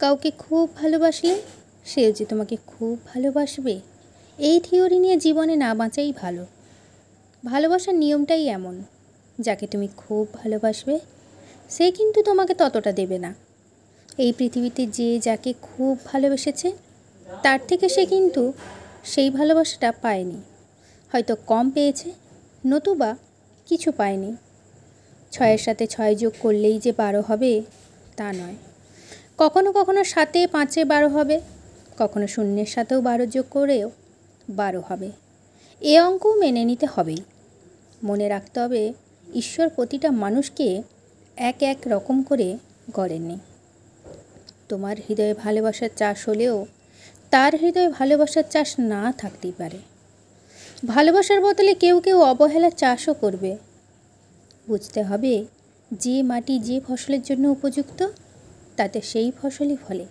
কাউকে খুব ভালোবাসলে সেও যে তোমাকে খুব ভালোবাসবে, এই থিওরি নিয়ে জীবনে না বাঁচাই ভালো। ভালোবাসার নিয়মটাই এমন, যাকে তুমি খুব ভালোবাসবে সে কিন্তু তোমাকে ততটা দেবে না। এই পৃথিবীতে যে যাকে খুব ভালোবেসেছে তার থেকে সে কিন্তু সেই ভালোবাসাটা পায়নি, হয়তো কম পেয়েছে, নতুবা কিছু পায়নি। 6-এর সাথে 6 যোগ করলেই যে 12 হবে তা নয়। কখনো কখনো 7-এ 5-এ 12 হবে, কখনো 0-এর সাথেও 12 যোগ করেও 12 হবে। এ অঙ্কও মেনে নিতে হবেই। মনে রাখতে হবে, ঈশ্বর প্রতিটা মানুষকে এক এক রকম করে গড়েননি। তোমার হৃদয়ে ভালোবাসার চাষ হলেও তার হৃদয়ে ভালোবাসার চাষ না থাকতেই পারে। ভালোবাসার বদলে কেউ কেউ অবহেলার চাষও করবে। বুঝতে হবে, যে মাটি যে ফসলের জন্য উপযুক্ত তাতে সেই ফসলই ফলে।